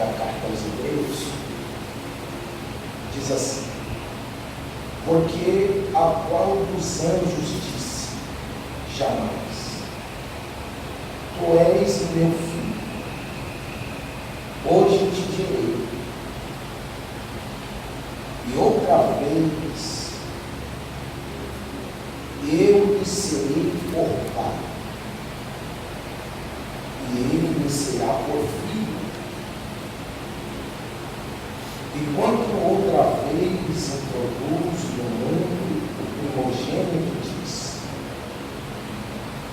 da carta aos Hebreus, diz assim: porque a qual dos anjos disse, jamais, tu és meu filho, hoje te gerei. E outra vez, eu lhe serei por pai, e ele me será por filho. E quanto outra vez introduz no mundo o primogênito, diz: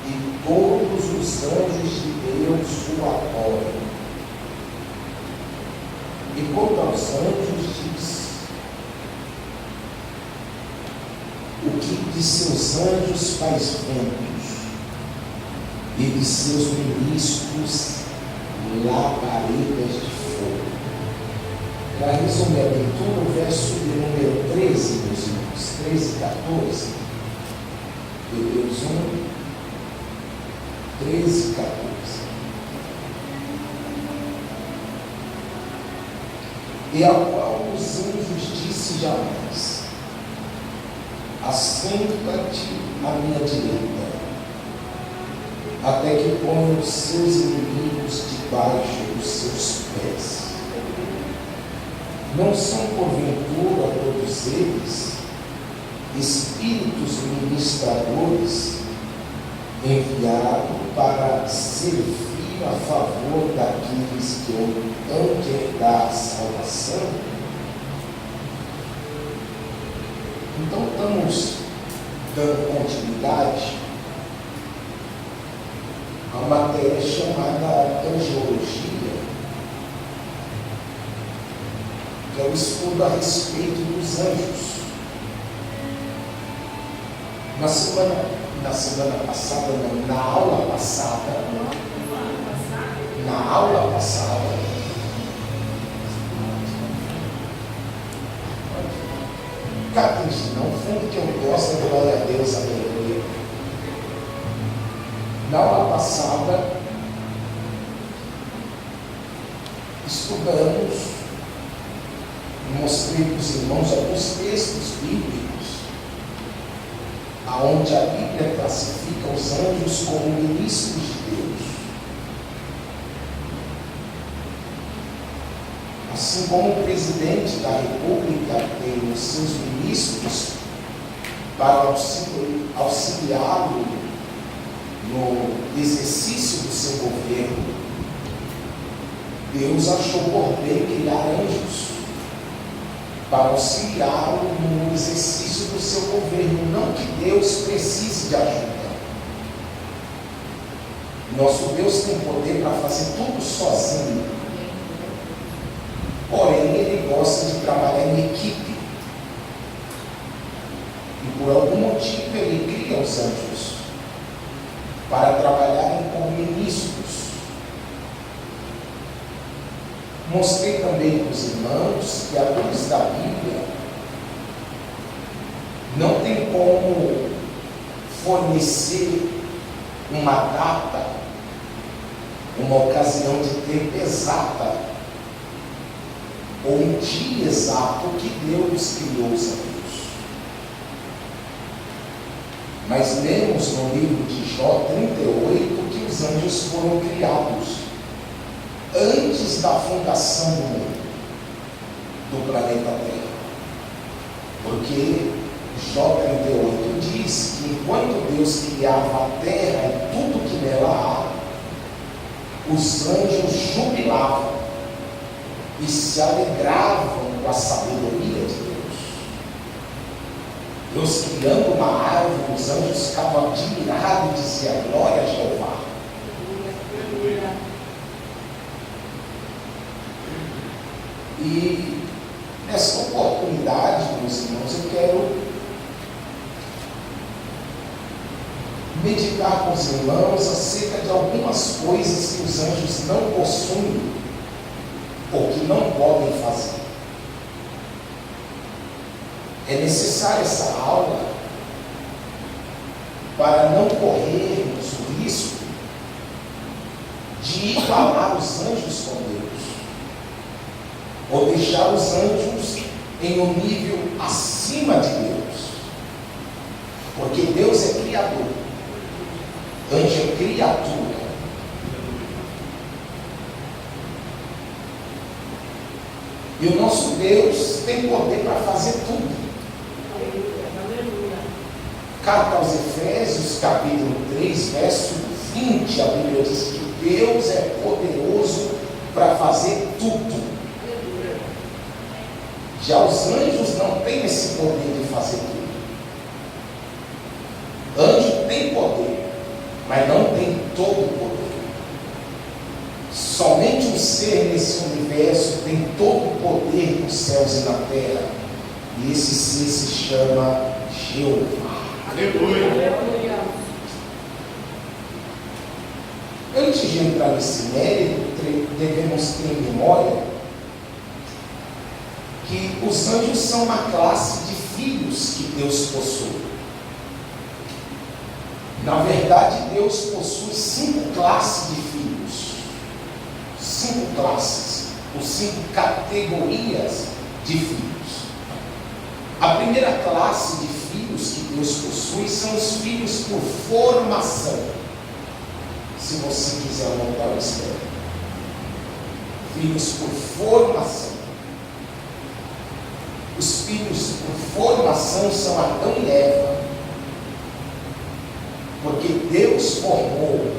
e todos os anjos de Deus o adoram. E quanto aos anjos, diz: o que de seus anjos faz ventos, e de seus ministros labaredas de fogo. Para resumir a leitura, o verso de número 13, meus irmãos, 13 e 14, Hebreus 1, 13 e 14. E ao qual os anjos disse jamais: assenta-te à minha direita, até que ponha os seus inimigos debaixo dos seus pés. Não são, porventura, todos eles espíritos ministradores enviados para servir a favor daqueles que hão de herdar a salvação? Então, estamos dando continuidade a matéria chamada angiologia, que é o estudo a respeito dos anjos. Na aula passada, Catins, não fundo que eu gosto de glória a Deus, aleluia. Na aula passada, estudamos, mostrei para os irmãos alguns textos bíblicos, aonde a Bíblia classifica os anjos como ministros de Deus. Assim como o presidente da República tem os seus ministros para auxiliá-lo no exercício do seu governo, Deus achou por bem criar anjos para auxiliá-lo no exercício do seu governo. Não que Deus precise de ajuda. Nosso Deus tem poder para fazer tudo sozinho. Porém, Ele gosta de trabalhar em equipe. E por algum motivo Ele cria os anjos para trabalharem como ministros. Mostrei também para os irmãos que, à luz da Bíblia, não tem como fornecer uma data, uma ocasião de tempo exata, ou um dia exato que Deus criou os anjos. Mas lemos no livro de Jó 38 que os anjos foram criados antes da fundação do mundo, do planeta Terra. Porque Jó 38 diz que enquanto Deus criava a terra e tudo que nela há, os anjos jubilavam e se alegravam com a sabedoria de Deus. Deus criando uma árvore, os anjos ficavam admirados e diziam: glória a Jeová. E nessa oportunidade, meus irmãos, eu quero meditar com os irmãos acerca de algumas coisas que os anjos não possuem ou que não podem fazer. É necessária essa aula para não corrermos o risco de igualar os anjos com Deus. ou deixar os anjos em um nível acima de Deus, porque Deus é criador, anjo é criatura. E o nosso Deus tem poder para fazer tudo. Carta aos Efésios, capítulo 3, verso 20, a Bíblia diz que Deus é poderoso para fazer tudo. Já os anjos não têm esse poder de fazer tudo. Anjo tem poder, mas não tem todo o poder. Somente um ser nesse universo tem todo o poder nos céus e na terra. E esse ser se chama Jeová. Aleluia. Antes de entrar nesse mérito, devemos ter em memória que os anjos são uma classe de filhos que Deus possui. Na verdade, Deus possui 5 classes de filhos. 5 classes, ou 5 categorias de filhos. A primeira classe de filhos que Deus possui são os filhos por formação. Se você quiser anotar, eu espero. Filhos por formação. Os filhos por formação são Adão e Eva, porque Deus formou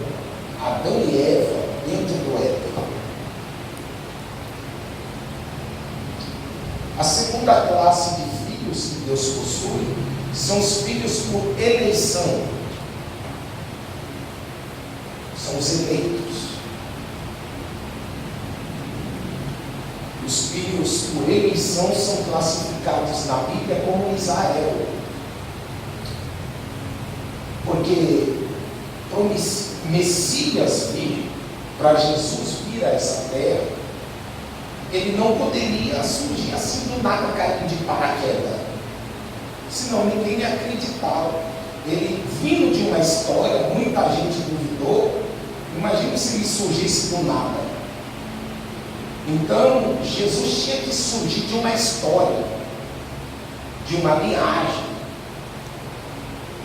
Adão e Eva dentro do Éden. A segunda classe de filhos que Deus possui são os filhos por eleição. São os eleitos. Os filhos por eleição são classificados na Bíblia como Israel. Porque para o Messias vir, para Jesus vir a essa terra, ele não poderia surgir assim do nada, caindo de paraquedas. Senão ninguém ia acreditar. Ele vindo de uma história, muita gente duvidou. Imagina se ele surgisse do nada. Então, Jesus tinha que surgir de uma história, de uma linhagem.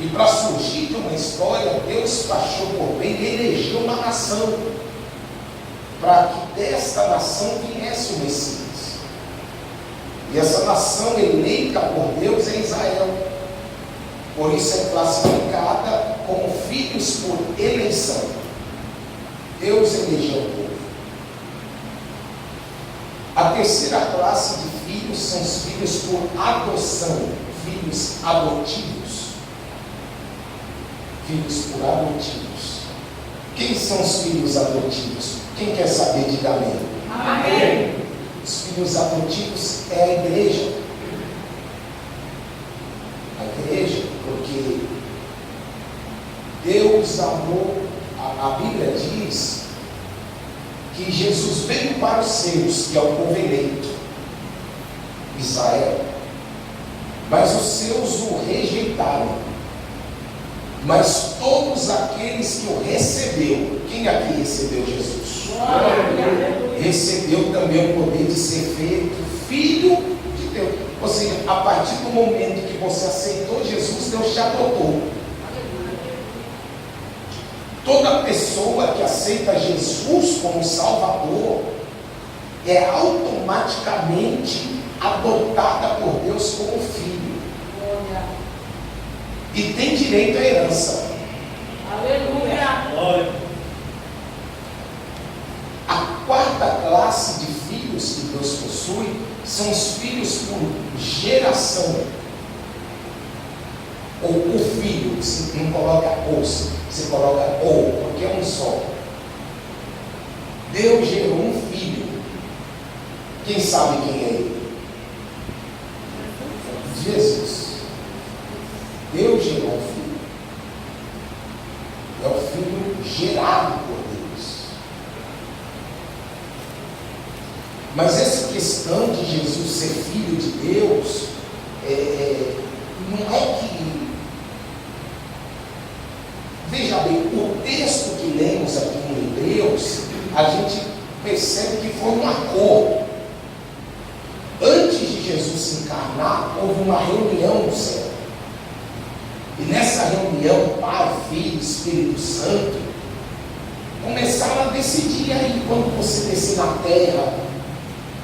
E para surgir de uma história, Deus achou por bem e elegeu uma nação, para que desta nação viesse o Messias. E essa nação eleita por Deus é Israel. Por isso é classificada como filhos por eleição. Deus elegeu o povo. A terceira classe de filhos são os filhos por adoção, filhos adotivos. Filhos por adotivos. Quem são os filhos adotivos? Quem quer saber, diga amém. Amém. Os filhos adotivos é a igreja. A igreja, porque Deus amou, a Bíblia diz que Jesus veio para os seus, que é o povo eleito, Israel, mas os seus o rejeitaram. Mas todos aqueles que o recebeu, quem aqui recebeu Jesus? Recebeu também o poder de ser feito filho de Deus. Ou seja, a partir do momento que você aceitou Jesus, Deus te adotou. Toda pessoa que aceita Jesus como Salvador é automaticamente adotada por Deus como filho. E tem direito à herança. Aleluia! A quarta classe de filhos que Deus possui são os filhos por geração. Ou o filho, você não coloca os, você coloca ou, porque é um só. Deus gerou um filho. Quem sabe quem é ele? Jesus. Deus gerou um filho. É o filho gerado por Deus. Mas essa questão de Jesus ser filho de Deus, não é que... Veja bem, o texto que lemos aqui em Hebreus, a gente percebe que foi um acordo. se encarnar, houve uma reunião no céu. E nessa reunião, Pai, Filho, Espírito Santo, começaram a decidir aí, quando você descer na terra,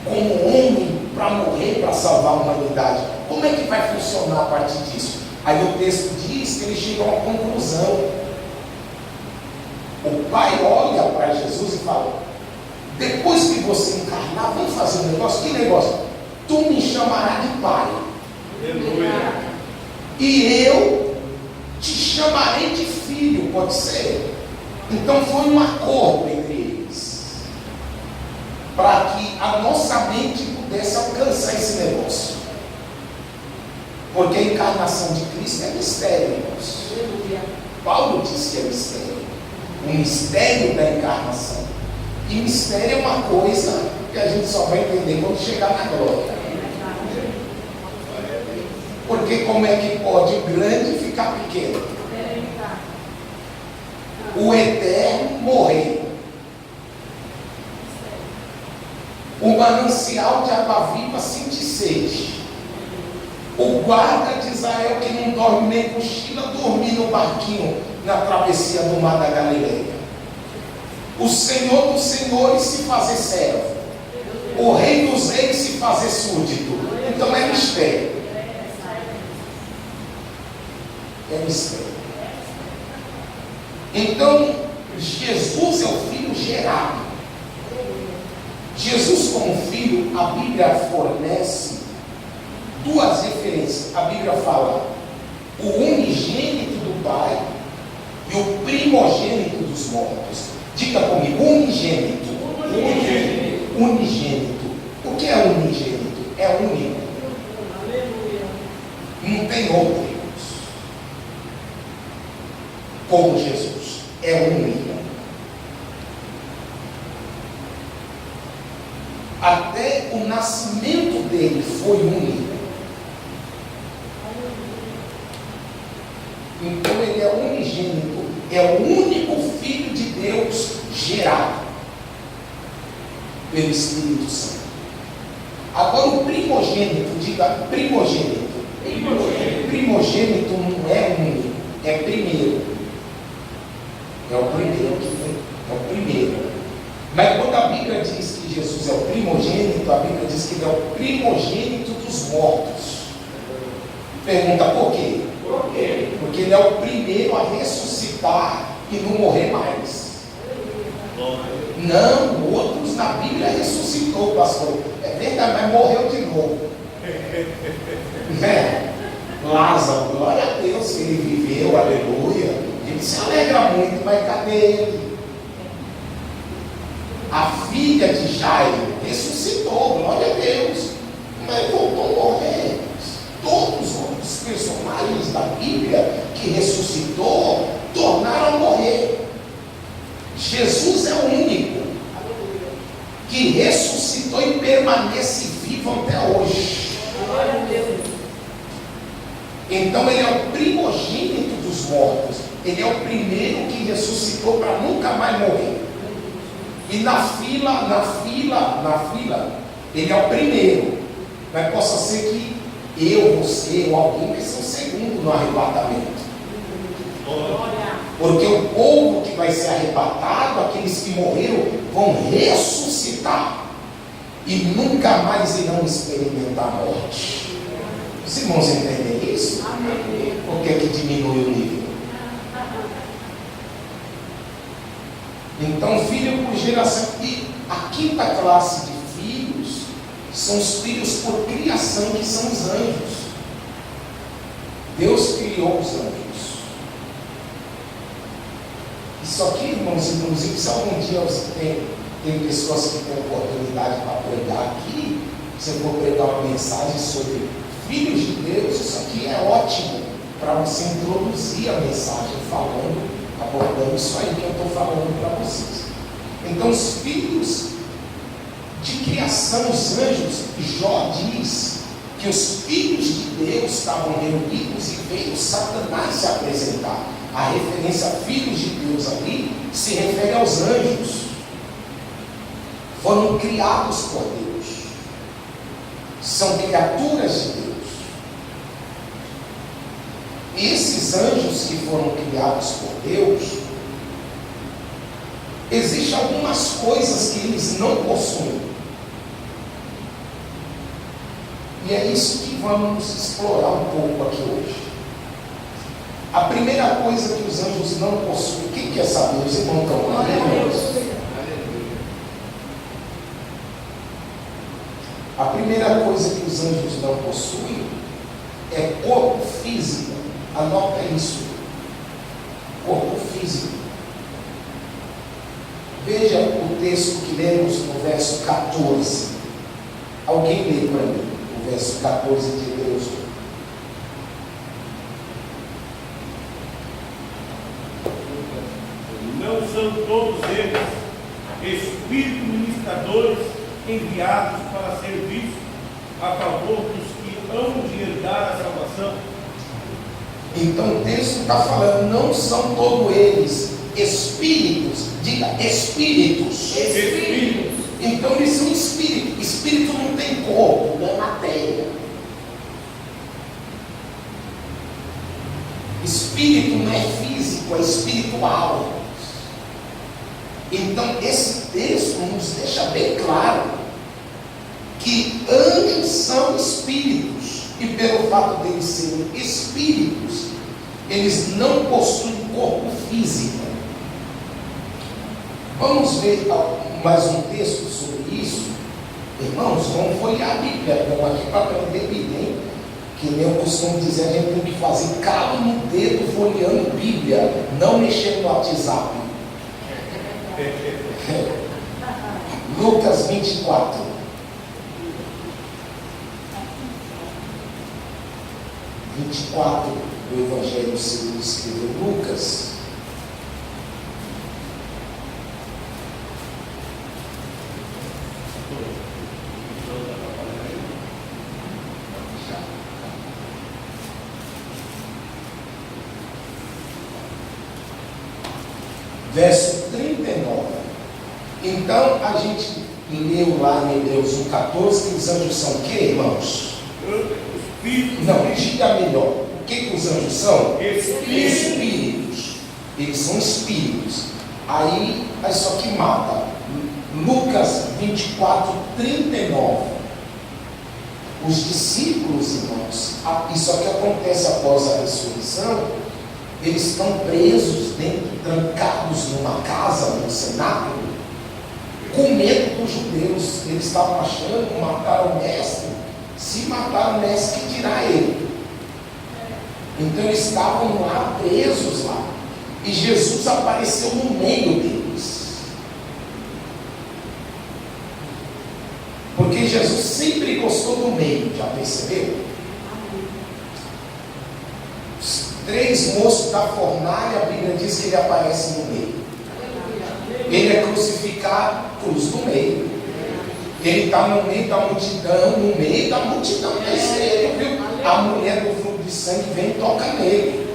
como homem, para morrer, para salvar a humanidade, como é que vai funcionar a partir disso? Aí o texto diz que eles chegam a uma conclusão. O Pai olha para Jesus e fala: depois que você encarnar, vamos fazer um negócio. Que negócio? Tu me chamarás de Pai. Aleluia. E eu te chamarei de Filho, pode ser? Então foi um acordo entre eles, para que a nossa mente pudesse alcançar esse negócio. Porque a encarnação de Cristo é mistério, irmãos. Paulo disse que é mistério. O mistério da encarnação. E mistério é uma coisa que a gente só vai entender quando chegar na glória. Porque como é que pode o grande ficar pequeno? O eterno morrer. O manancial de água viva sente sede. O guarda de Israel que não dorme nem cochila, dormir no barquinho na travessia do mar da Galileia. O Senhor dos senhores se fazer servo. O Rei dos reis se fazer súdito. Então é mistério. É mistério. Então, Jesus é o Filho gerado. Jesus como Filho, a Bíblia fornece duas referências. A Bíblia fala o unigênito do Pai e o primogênito dos mortos. Diga comigo, unigênito. Unigênito. O que é unigênito? É único. Não tem outro, irmãos. Como Jesus. É único. Até o nascimento dele foi único. Então ele é unigênito, é o único Filho de Deus gerado pelo Espírito Santo. Agora o primogênito, diga primogênito. Primogênito não é único, é primeiro. É o primeiro que vem, é o primeiro. Mas quando a Bíblia diz que Jesus é o primogênito, a Bíblia diz que ele é o primogênito dos mortos. Pergunta por quê? Por quê? Porque ele é o primeiro a ressuscitar e não morrer mais. Não, outros na Bíblia ressuscitou, pastor. É verdade, mas morreu de novo. Lázaro, glória a Deus que ele viveu, aleluia. Ele se alegra muito, mas cadê ele? A filha de Jairo ressuscitou, glória a Deus, mas voltou a morrer. Todos os outros personagens da Bíblia que ressuscitou tornaram a morrer. Jesus é o único que ressuscitou e permanece vivo até hoje. Glória a Deus. Então ele é o primogênito dos mortos. Ele é o primeiro que ressuscitou para nunca mais morrer. E na fila, ele é o primeiro. Mas possa ser que eu, você ou alguém vai ser o segundo no arrebatamento. Porque o povo que vai ser arrebatado, aqueles que morreram, vão ressuscitar. E nunca mais irão experimentar a morte. Os irmãos entendem isso? Amém. Por que diminui o nível? Então, filho por geração. E a quinta classe de filhos são os filhos por criação, que são os anjos. Deus criou os anjos. Isso aqui, irmãos, inclusive, se algum dia você tem pessoas que têm oportunidade para pregar aqui, você for pregar uma mensagem sobre filhos de Deus, isso aqui é ótimo para você introduzir a mensagem abordando isso aí que eu estou falando para vocês. Então, os filhos de criação, os anjos, Jó diz que os filhos de Deus estavam reunidos e veio Satanás se apresentar. A referência a filhos de Deus ali se refere aos anjos. Foram criados por Deus. são criaturas de Deus. E esses anjos que foram criados por Deus, existem algumas coisas que eles não possuem. E é isso que vamos explorar um pouco aqui hoje. A primeira coisa que os anjos não possuem, quem quer saber? Os irmãos estão lá? A primeira coisa que os anjos não possuem é corpo físico. Anota isso. Corpo físico. Veja o texto que lemos no verso 14. Alguém lê para mim o verso 14 de Hebreus 1. Não são todos eles espíritos ministradores enviados para serviço a favor dos que hão de herdar a salvação? Então o texto está falando, não são todos eles espíritos, diga espíritos. Espíritos. Então eles são espíritos. Espírito não tem corpo, não é matéria. Espírito não é físico, é espiritual. Então esse texto nos deixa bem claro que anjos são espíritos, e pelo fato deles serem espíritos, eles não possuem corpo físico. Vamos ver mais um texto sobre isso. Irmãos, vamos folhear a Bíblia, estamos aqui para aprender Bíblia, hein? Que nem eu costumo dizer, a gente tem que fazer calo no dedo folheando Bíblia, não mexendo no WhatsApp. Lucas 24. Do Evangelho segundo escreveu Lucas. Verso 39. Então a gente leu lá em Hebreus 1,14 que os anjos são o que, irmãos? Não, diga melhor. O que os anjos são? Espíritos. Eles são espíritos. Aí só que mata. Lucas 24, 39. Os discípulos, irmãos, isso aqui acontece após a ressurreição. Eles estão presos dentro, trancados numa casa, num cenáculo, com medo dos judeus. Eles estavam achando, mataram o mestre. Se matar o mestre, que dirá ele? Então eles estavam lá, presos lá. E Jesus apareceu no meio deles. Porque Jesus sempre gostou do meio, já percebeu? Os 3 moços da fornalha, a Bíblia diz que ele aparece no meio. Ele é crucificado, cruz no meio. Ele está no meio da multidão, da estrela, viu? A mulher do fluxo de sangue vem e toca nele.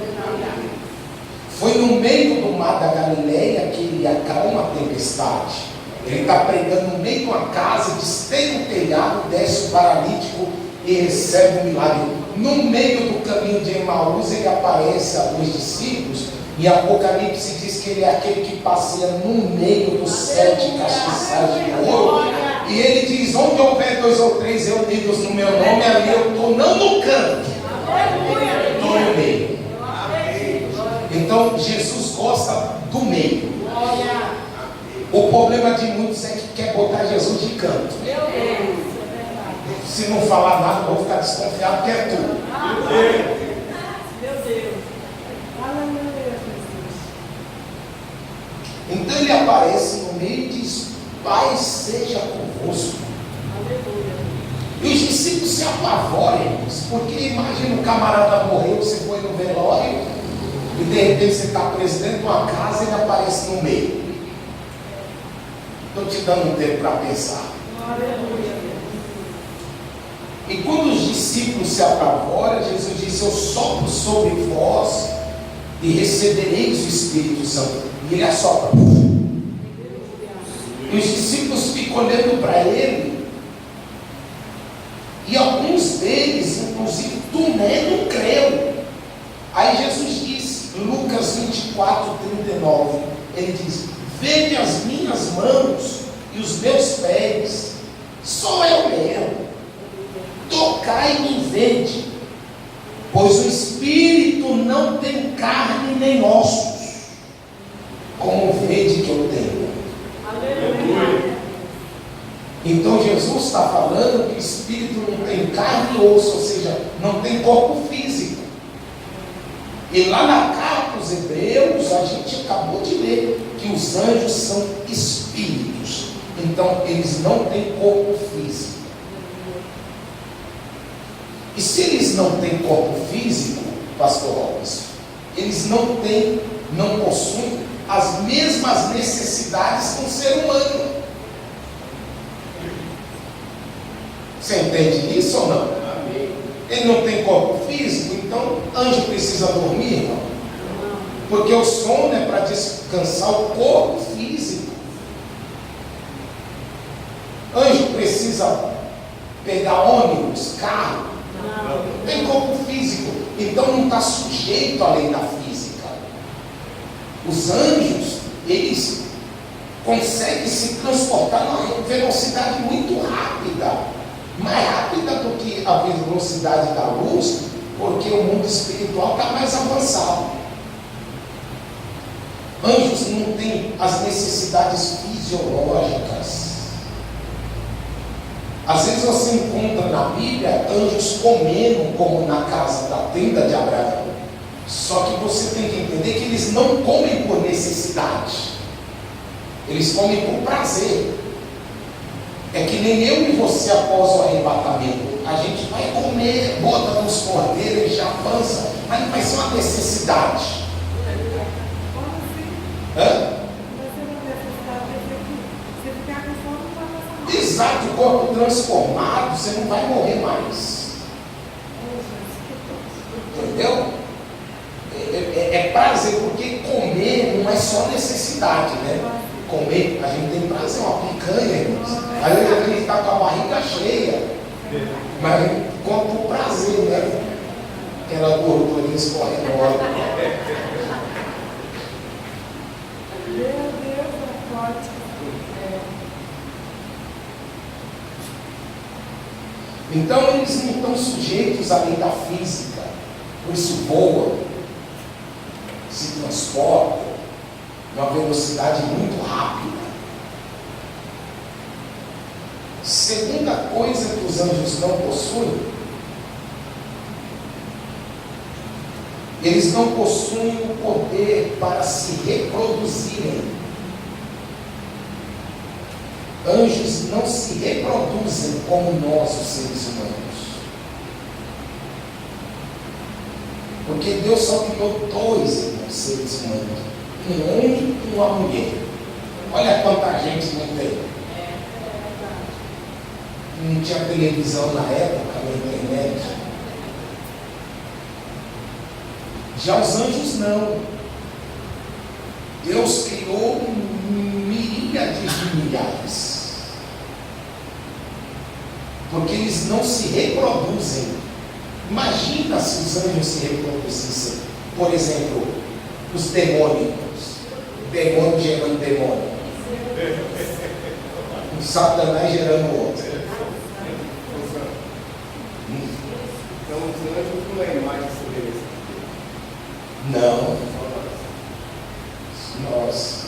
Foi no meio do mar da Galileia que ele acalma a tempestade. Ele está pregando no meio de uma casa, despeja o telhado, desce o paralítico e recebe o milagre. No meio do caminho de Emaús, ele aparece a 2 discípulos. Em Apocalipse diz que ele é aquele que passeia no meio dos 7 castiçais de ouro. E ele diz, onde houver 2 ou 3 reunidos no meu nome, ali eu estou, não no canto, estou no meio. Então Jesus gosta do meio. O problema de muitos é que quer botar Jesus de canto. Se não falar nada, eu vou ficar desconfiado que é tudo. Meu Deus. Então ele aparece no meio e diz, Pai seja convosco. E os discípulos se apavoram, irmãos, porque imagina, o camarada morreu, você foi no velório e de repente você está preso dentro de uma casa e ele aparece no meio. Estou te dando um tempo para pensar. E quando os discípulos se apavoram, Jesus disse, eu sopro sobre vós e recebereis o Espírito Santo. E ele assopra. E os discípulos ficam olhando para ele. E ao alguns deles, inclusive Tomé, não creu. Aí Jesus disse, Lucas 24:39, ele diz: vede as minhas mãos e os meus pés, sou eu mesmo, tocai e vede, pois o Espírito não tem carne nem ossos, como vede que eu tenho. Aleluia. Então Jesus está falando que o Espírito não tem carne e osso, ou seja, não tem corpo físico. E lá na carta aos Hebreus, a gente acabou de ler que os anjos são espíritos. Então, eles não têm corpo físico. E se eles não têm corpo físico, pastor Robson, eles não possuem as mesmas necessidades que um ser humano. Você entende isso ou não? Amém. Ele não tem corpo físico, então anjo precisa dormir, irmão? Porque o sono é para descansar o corpo físico. Anjo precisa pegar ônibus, carro, não tem corpo físico, então não está sujeito à lei da física. Os anjos, eles conseguem se transportar numa velocidade muito rápida, mais rápida do que a velocidade da luz, porque o mundo espiritual está mais avançado. Anjos não têm as necessidades fisiológicas. Às vezes você encontra na Bíblia anjos comendo, como na casa da tenda de Abraão. Só que você tem que entender que eles não comem por necessidade, eles comem por prazer. É que nem eu e você após o arrebatamento, a gente vai comer, bota nos cordeiros, enche a pança, mas não vai ser uma necessidade. Hã? Exato, o corpo transformado, você não vai morrer mais. Entendeu? É prazer, porque comer não é só necessidade, né? Comer, a gente tem prazer, uma picanha, irmãos. Às vezes a gente está com a barriga cheia, mas a gente come por prazer, né? Aquela gordura escorrendo. Meu Deus, é forte. Então eles não estão sujeitos à lei da física, por isso voam, se transportam uma velocidade muito rápida. Segunda coisa que os anjos não possuem, eles não possuem o poder para se reproduzirem. Anjos não se reproduzem como nós, os seres humanos. Porque Deus só criou dois, irmãos, seres humanos. Um homem e uma mulher. Olha quanta gente não tem. Não tinha televisão na época, na internet. Já os anjos não. Deus criou miríades de milhares. Porque eles não se reproduzem. Imagina se os anjos se reproduzissem. Por exemplo, os demônios. Demônio gerando demônio. Um Satanás gerando outro. Então os anjos não é imagem e semelhança. Não. Nossa.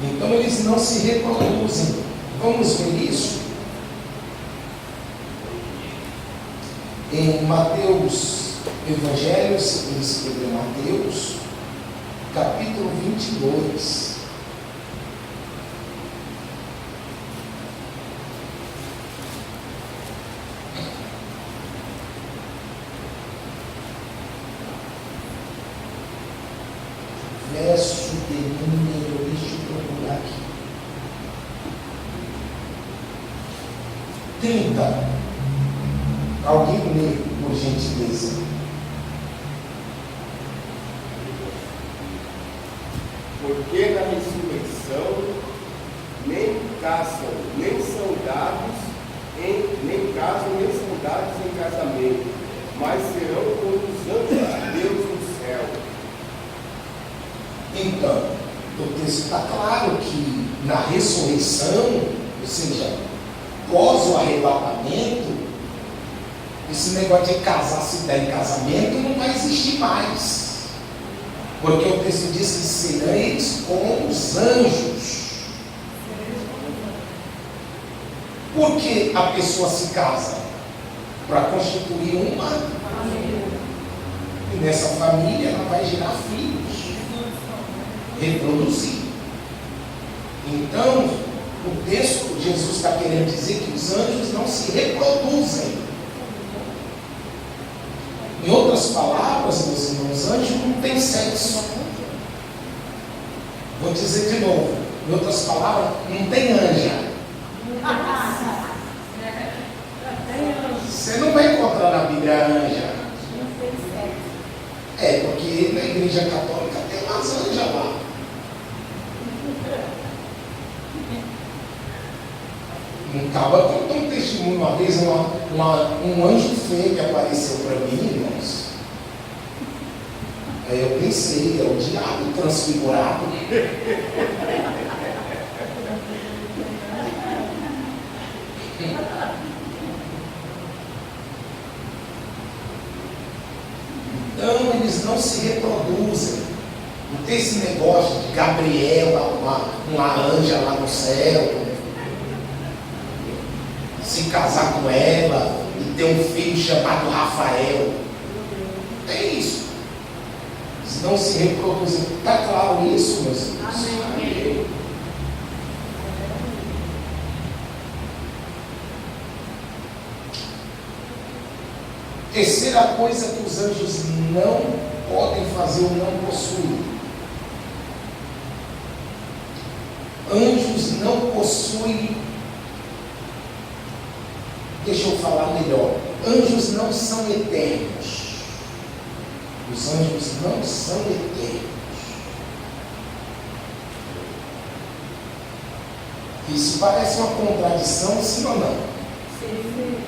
Então eles não se reproduzem. Vamos ver isso? Em Mateus, Evangelho segundo escreveu Mateus, capítulo 22. Verso de número, deixa eu procurar aqui. 30. Alguém lê, por gentileza. Porque na ressurreição nem caçam, nem são dados nem casam, nem são dados em casamento, mas serão como os anjos de Deus no céu. Então, o texto está claro que na ressurreição, ou seja, pós o arrebatamento, esse negócio de casar, se der em casamento, não vai existir mais. Porque o texto diz que sereis como os anjos. Por que a pessoa se casa? Para constituir uma família. E nessa família ela vai gerar filhos, reproduzir. Então, o texto, Jesus está querendo dizer que os anjos não se reproduzem. Em outras palavras, meus irmãos, anjo não tem sexo. Vou dizer de novo. Em outras palavras, não tem anja. Você não vai encontrar na Bíblia anja. É, porque na igreja católica tem umas anjas lá. Um cabra contou um testemunho uma vez, um anjo feio que apareceu para mim, irmãos. Aí eu pensei, é o diabo transfigurado. Então eles não se reproduzem. Não tem esse negócio de Gabriel, uma anja lá no céu, se casar com ela e ter um filho chamado Rafael. Não tem isso. Eles não se reproduzem. Está claro isso, meus irmãos? Amém. Terceira coisa que os anjos não podem fazer ou não possuem. Anjos não possuem. Deixa eu falar melhor. Anjos não são eternos. Os anjos não são eternos. Isso parece uma contradição, sim ou não? Sim.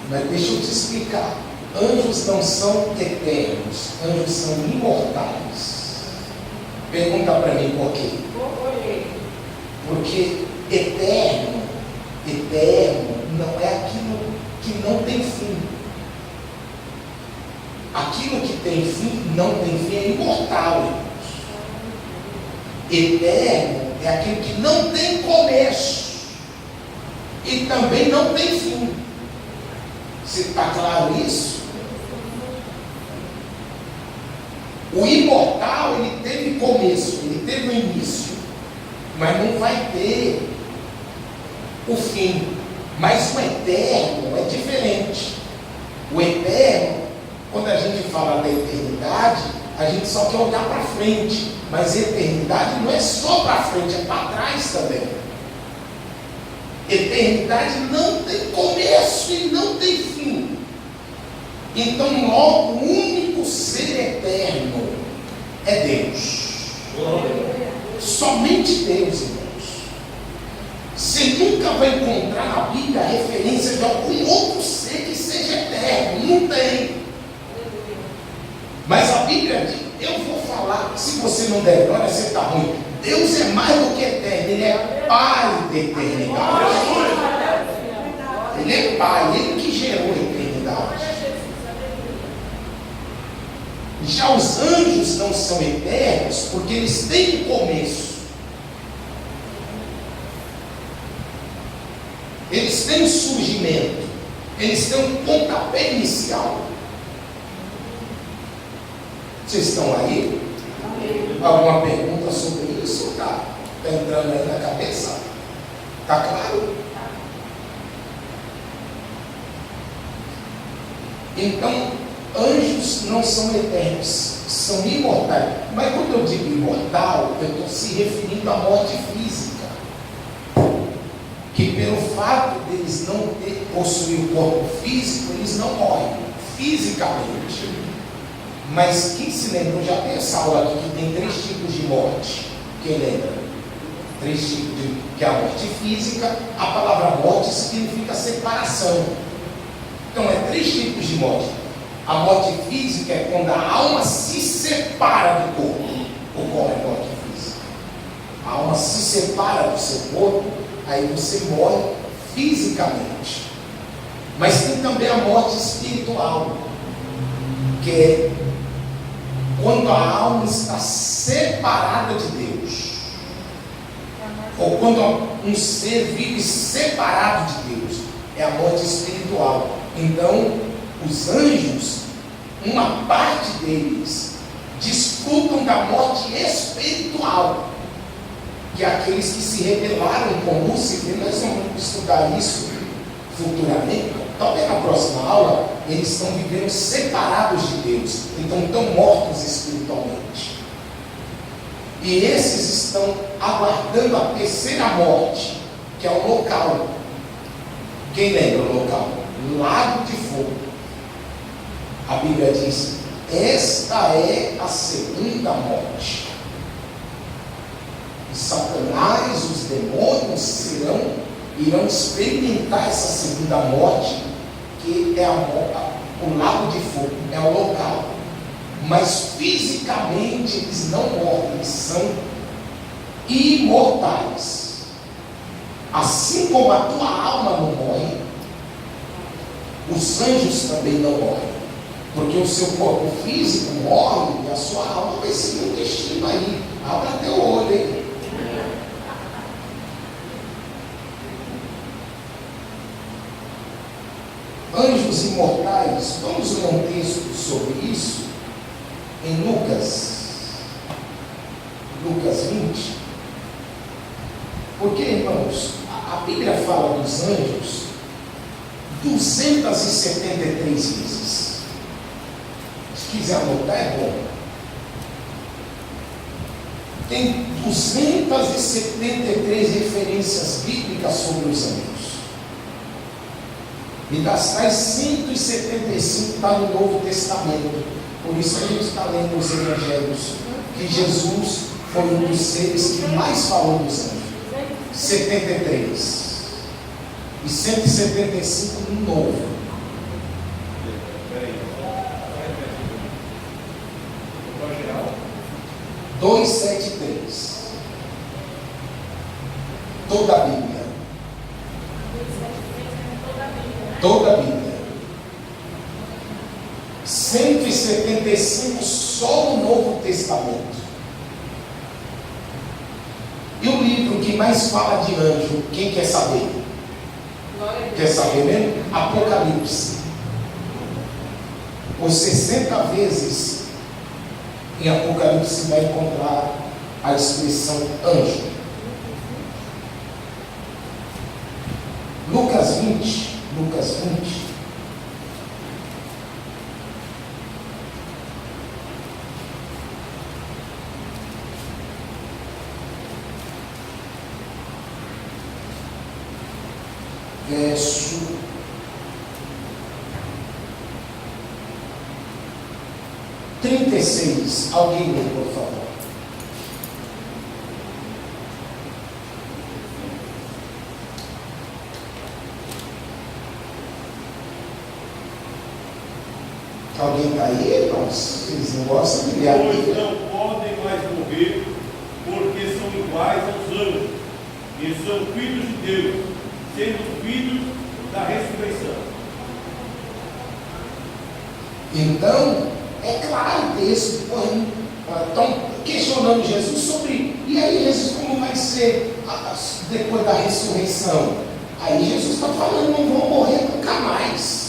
Mas deixa eu te explicar. Anjos não são eternos. Anjos são imortais. Pergunta para mim por quê? Porque eterno não é aquilo que não tem fim. Aquilo que tem fim, não tem fim, é imortal, irmãos. Eterno é aquilo que não tem começo e também não tem fim. Se está claro isso? O imortal, ele teve começo, ele teve o início, mas não vai ter o fim. Mas o eterno é diferente. O eterno, quando a gente fala da eternidade, a gente só quer olhar para frente. Mas eternidade não é só para frente, é para trás também. Eternidade não tem começo e não tem fim. Então, logo, o único ser eterno é Deus. Somente Deus, irmãos. Você nunca vai encontrar na Bíblia a referência de algum outro ser que seja eterno. Não tem. Mas a Bíblia diz, eu vou falar, se você não der glória, você está ruim. Deus é mais do que eterno, Ele é Pai de eternidade. Ele é Pai, Ele que gerou a eternidade. Já os anjos não são eternos, porque eles têm um começo. Eles têm um surgimento. Eles têm um pontapé inicial. Vocês estão aí? Alguma pergunta sobre isso? Está entrando aí na cabeça? Está claro? Então, anjos não são eternos, são imortais. Mas quando eu digo imortal, eu estou se referindo à morte física. Que pelo fato deles não possuir o corpo físico, eles não morrem fisicamente. Mas quem se lembra, eu já tem essa aula aqui que tem 3 tipos de morte. Quem lembra? Três tipos que é a morte física. A palavra morte significa separação. Então é três tipos de morte. A morte física é quando a alma se separa do corpo. Ocorre a morte física. A alma se separa do seu corpo, aí você morre fisicamente. Mas tem também a morte espiritual, que é quando a alma está separada de Deus, ou quando um ser vive separado de Deus, é a morte espiritual. Então, os anjos, uma parte deles, desfrutam da morte espiritual, que é aqueles que se rebelaram com Lúcifer. Nós vamos estudar isso futuramente. Talvez na próxima aula, eles estão vivendo separados de Deus, então estão mortos espiritualmente. E esses estão aguardando a terceira morte, que é o local. Quem lembra o local? Lago de fogo. A Bíblia diz: esta é a segunda morte. Os Satanás, os demônios irão experimentar essa segunda morte, que é o lago de fogo, é o local. Mas fisicamente eles não morrem, eles são imortais. Assim como a tua alma não morre, os anjos também não morrem. Porque o seu corpo físico morre e a sua alma vai seguir o destino aí. Abra teu olho, hein? Anjos imortais. Vamos ler um texto sobre isso em Lucas 20. Porque, irmãos, a Bíblia fala dos anjos 273 vezes. Se quiser anotar, é bom. Tem 273 referências bíblicas sobre os anjos. E das tais 175 está no Novo Testamento. Por isso que a gente está lendo os evangelhos, que Jesus foi um dos seres que mais falou dos anjos. 73. E 175 no Novo. Peraí. 273. Toda a Bíblia. Toda a Bíblia. 175 só no Novo Testamento. E o livro que mais fala de anjo, quem quer saber? Quer saber mesmo? Apocalipse. Por 60 vezes em Apocalipse vai encontrar a expressão anjo. Lucas 20. Verso 36. Alguém lê, por favor. Alguém está aí, irmãos? Vocês não gostam de ler a Pois Bíblia? não podem mais morrer, porque são iguais aos anjos, e são filhos de Deus, sendo filhos da ressurreição. Então, é claro o texto. Estão questionando Jesus sobre, e aí Jesus, como vai ser depois da ressurreição? Aí Jesus está falando, não vão morrer nunca mais.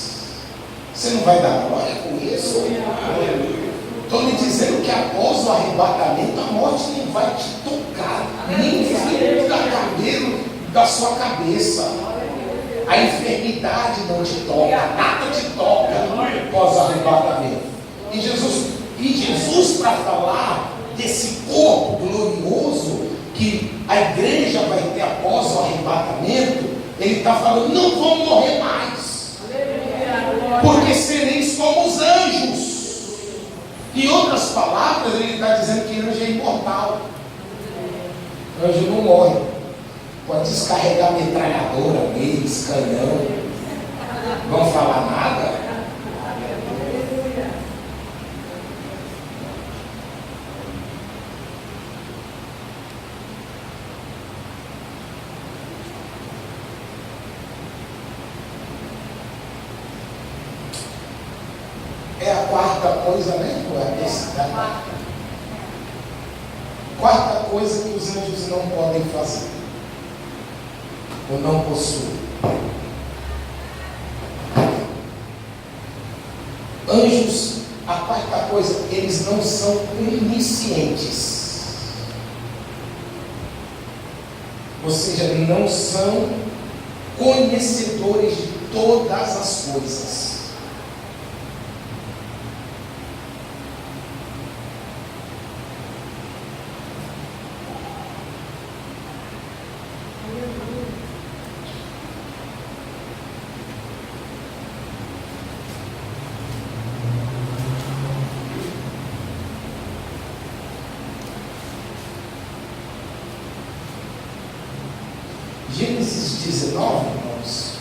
Você não vai dar glória com isso? Estou lhe dizendo que após o arrebatamento, a morte não vai te tocar, nem o fio da cabelo da sua cabeça. A enfermidade não te toca, nada te toca após o arrebatamento. E Jesus, para falar desse corpo glorioso que a igreja vai ter após o arrebatamento, ele está falando, não vão morrer mais. Porque sereis como os anjos. Em outras palavras, ele está dizendo que anjo é imortal. Anjo não morre. Pode descarregar metralhadora neles, canhão. Vão falar nada? É a quarta coisa, né? Quarta coisa que os anjos não podem fazer, ou não possuem. Anjos, a quarta coisa, eles não são oniscientes. Ou seja, não são conhecedores de todas as coisas. Gênesis 19, irmãos,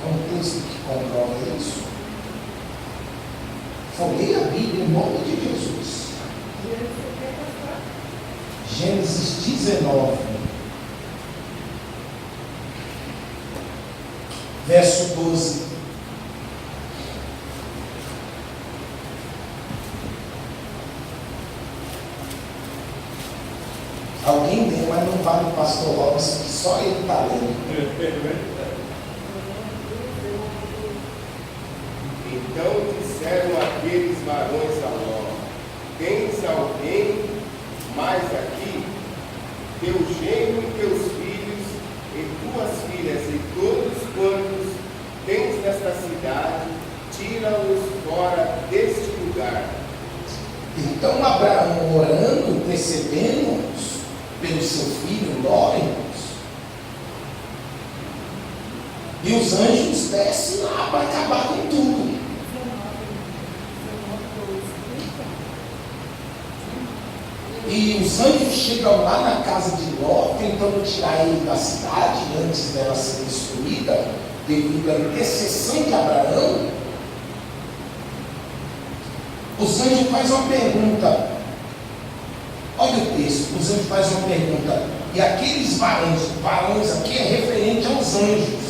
é um texto que comprova isso. Folhei a Bíblia em nome de Jesus. Gênesis 19, verso 12. Alguém lê, mas não vale o pastor Robson, que só ele está lendo. Então disseram aqueles varões a Ló: tens alguém mais aqui? Teu genro e teus filhos, e tuas filhas, e todos quantos tens nesta cidade, tira-os fora deste lugar. Então Abraão, orando, intercedendo pelo seu filho Ló, e os anjos descem lá para acabar com tudo. E os anjos chegam lá na casa de Ló, tentando tirar ele da cidade antes dela ser destruída, devido à intercessão de Abraão. Os anjos fazem uma pergunta. Olha o texto, os anjos fazem uma pergunta. E aqueles varões aqui é referente aos anjos.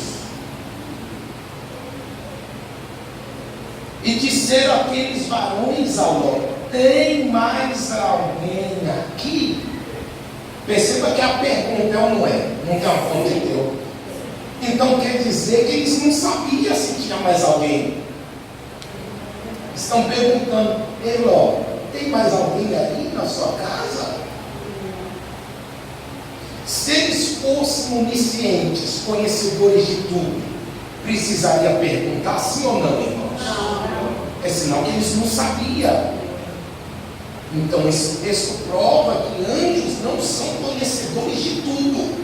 E disseram aqueles varões a Ló: tem mais alguém aqui? Perceba que a pergunta é ou não é? Não tem uma fonte de Deus. Então quer dizer que eles não sabiam se tinha mais alguém. Estão perguntando: ei Ló, tem mais alguém aí na sua casa? Se eles fossem oniscientes, conhecedores de tudo, precisaria perguntar sim ou não, irmãos? É sinal que eles não sabiam. Então esse texto prova que anjos não são conhecedores de tudo.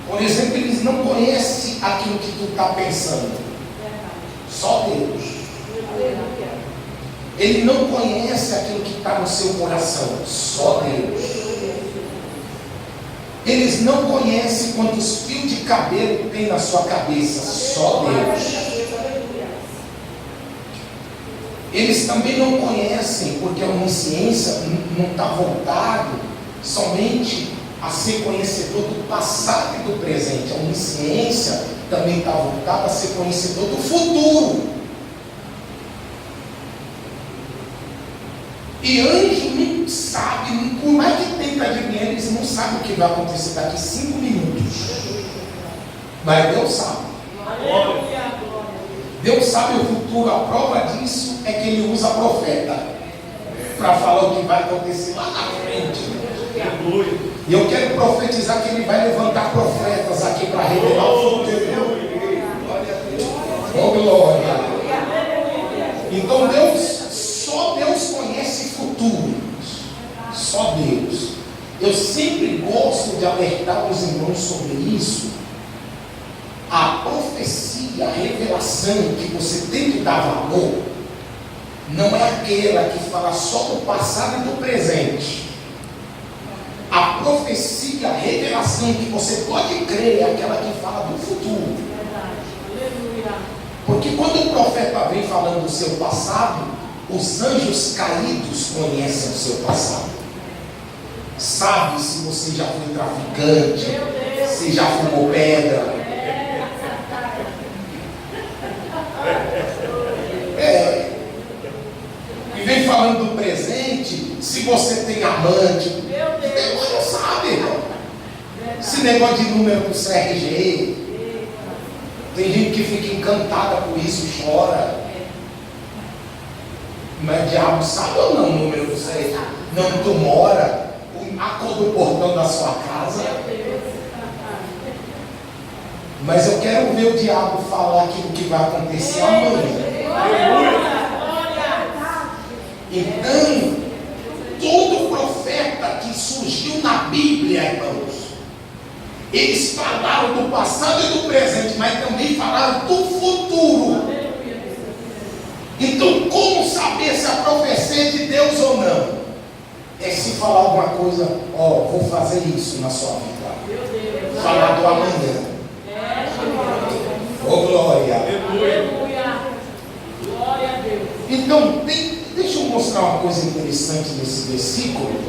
Por exemplo, eles não conhecem aquilo que tu está pensando. Só Deus. Ele não conhece aquilo que está no seu coração. Só Deus. Eles não conhecem quantos fios de cabelo tem na sua cabeça. Só Deus. Eles também não conhecem, porque a onisciência não está voltado somente a ser conhecedor do passado e do presente. A onisciência também está voltada a ser conhecedor do futuro. E anjo não sabe, por mais que tenta adivinhar, eles não sabem o que vai acontecer daqui 5 minutos. Mas Deus sabe. Deus sabe o futuro. A prova disso é que Ele usa profeta para falar o que vai acontecer lá na frente. E eu quero profetizar que Ele vai levantar profetas aqui para revelar o futuro. Oh, glória! Então só Deus conhece futuro. Só Deus. Eu sempre gosto de alertar os irmãos sobre isso. A profecia, a revelação que você tem que dar valor, não é aquela que fala só do passado e do presente. A profecia, a revelação que você pode crer é aquela que fala do futuro. Porque quando o profeta vem falando do seu passado, os anjos caídos conhecem o seu passado. Sabe se você já foi traficante, se já fumou pedra. E vem falando do presente, se você tem amante. O demônio sabe, irmão. Esse negócio de número do CRG. Tem gente que fica encantada com isso e chora. Mas o diabo sabe ou não o número do CRG? Não, tu mora, a cor do portão da sua casa. Mas eu quero ver o diabo falar aquilo que vai acontecer amanhã. Então, todo profeta que surgiu na Bíblia, irmãos, eles falaram do passado e do presente, mas também falaram do futuro. Então, como saber se a profecia é de Deus ou não? É se falar alguma coisa, vou fazer isso na sua vida. Falar do amanhã. Glória. Glória a Deus. Então, deixa eu mostrar uma coisa interessante nesse versículo.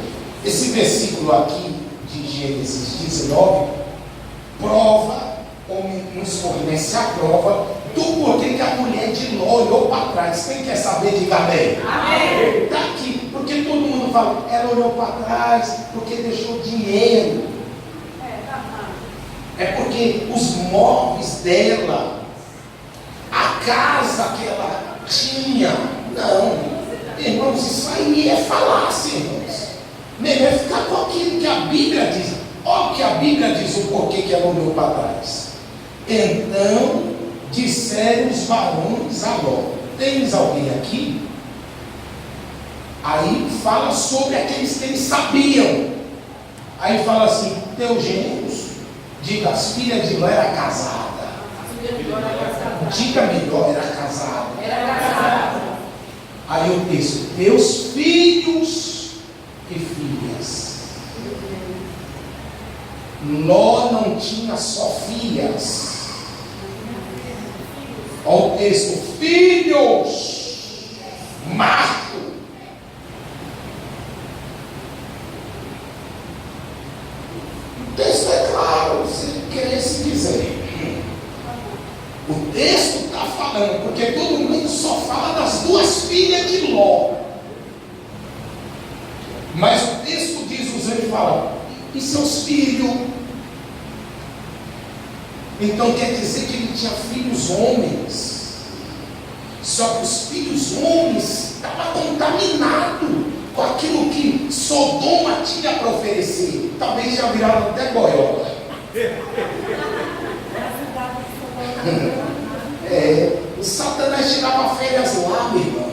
Esse versículo aqui de Gênesis 19 prova, ou nos fornece a prova do porquê que a mulher de Ló olhou para trás. Quem quer saber, diga amém. Amém. Está aqui, porque todo mundo fala, ela olhou para trás porque deixou dinheiro. É porque os móveis dela, a casa que ela tinha, não, irmãos, isso aí é falácia, irmãos. Melhor ficar com aquilo que a Bíblia diz. Olha o que a Bíblia diz, o porquê que ela olhou para trás. Então disseram os varões a Ló. Tens alguém aqui? Aí fala sobre aqueles que eles sabiam. Aí fala assim, teus genros, diga, as filhas de Ló era casada. Diga melhor, era casada. Aí o texto, teus filhos e filhas. Ló não tinha só filhas. Olha o texto, filhos, macho. O texto é claro, se querer se quiser. O texto está falando, porque todo mundo só fala das duas filhas de Ló. Mas o texto diz, os anjos falam, e seus filhos? Então quer dizer que ele tinha filhos homens. Só que os filhos homens estavam contaminados com aquilo que Sodoma tinha para oferecer. Talvez já viraram até boiola. O Satanás tirava férias lá, meu irmão,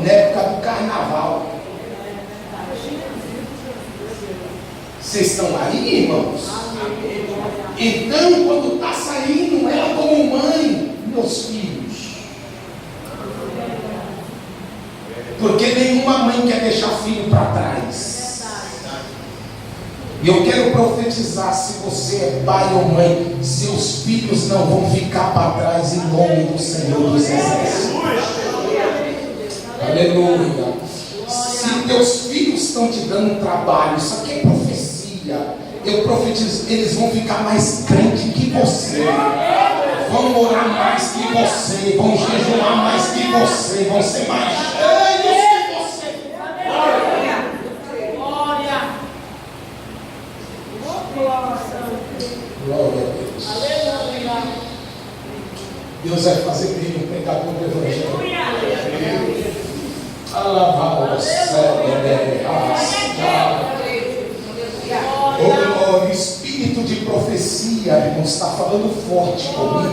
na época do carnaval. Vocês estão aí, irmãos? Então, quando está saindo, ela como mãe, meus filhos. Porque nenhuma mãe quer deixar filho para trás. E eu quero profetizar, se você é pai ou mãe, seus filhos não vão ficar para trás em nome do Senhor dos Exércitos. Aleluia. Se teus filhos estão te dando trabalho, isso aqui é profecia. Eu profetizo, eles vão ficar mais crentes que você. Vão orar mais que você. Vão jejuar mais que você. Vão ser mais cheios que você. Glória a Deus. Deus vai fazer bem o pregador do Evangelho. Alabado céu, o espírito de profecia, irmão, está falando forte comigo.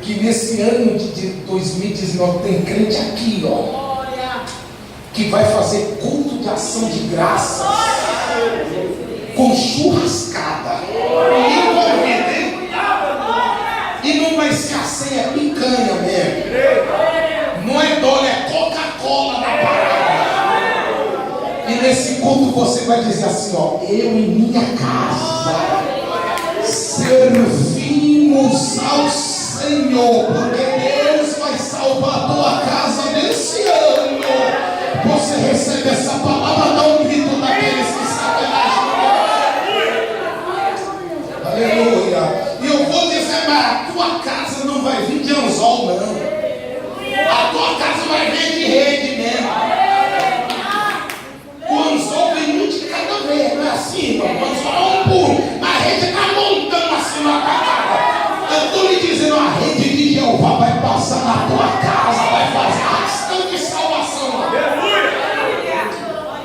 Que nesse ano de 2019 tem crente aqui, que vai fazer culto de ação de graças com churrascada e não vai ser a ceia picanha mesmo. Não é dólar, é Coca-Cola na parada. E nesse culto você vai dizer assim, ó, eu e minha casa servimos ao Senhor, porque Deus vai salvar a tua casa nesse ano. Você recebe essa palavra, dá um grito daqueles que sabem agir. Aleluia. E eu vou dizer, mas a tua casa não vai vir de anzol, não. A tua casa vai vir de rede mesmo. O anzol vem um de cada vez, não é assim, mano? O anzol é um pulo, mas a rede está montando assim na tua casa. Eu estou lhe dizendo, a rede de Jeová vai passar na tua casa, vai fazer ação de salvação.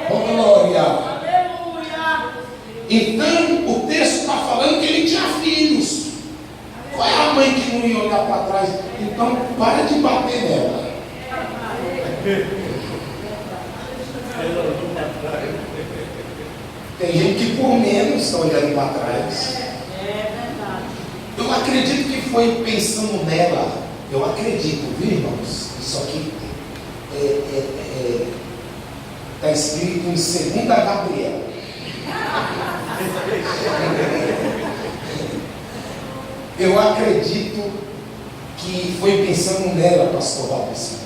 Oh, glória. Então, o texto está falando que ele tinha filhos. Qual é a mãe que não ia olhar para trás? Então, para de bater nela. Tem gente que por menos está olhando para trás. Eu acredito que foi pensando nela. Eu acredito, viu, irmãos? Isso aqui está escrito em 2 Gabriel. Eu acredito que foi pensando nela, pastor Robson,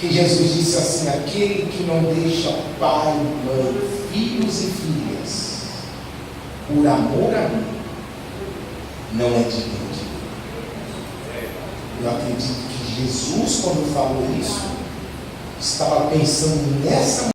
que Jesus disse assim: aquele que não deixa pai, mãe, filhos e filhas, por amor a mim, não é digno de mim. Eu acredito que Jesus, quando falou isso, estava pensando nessa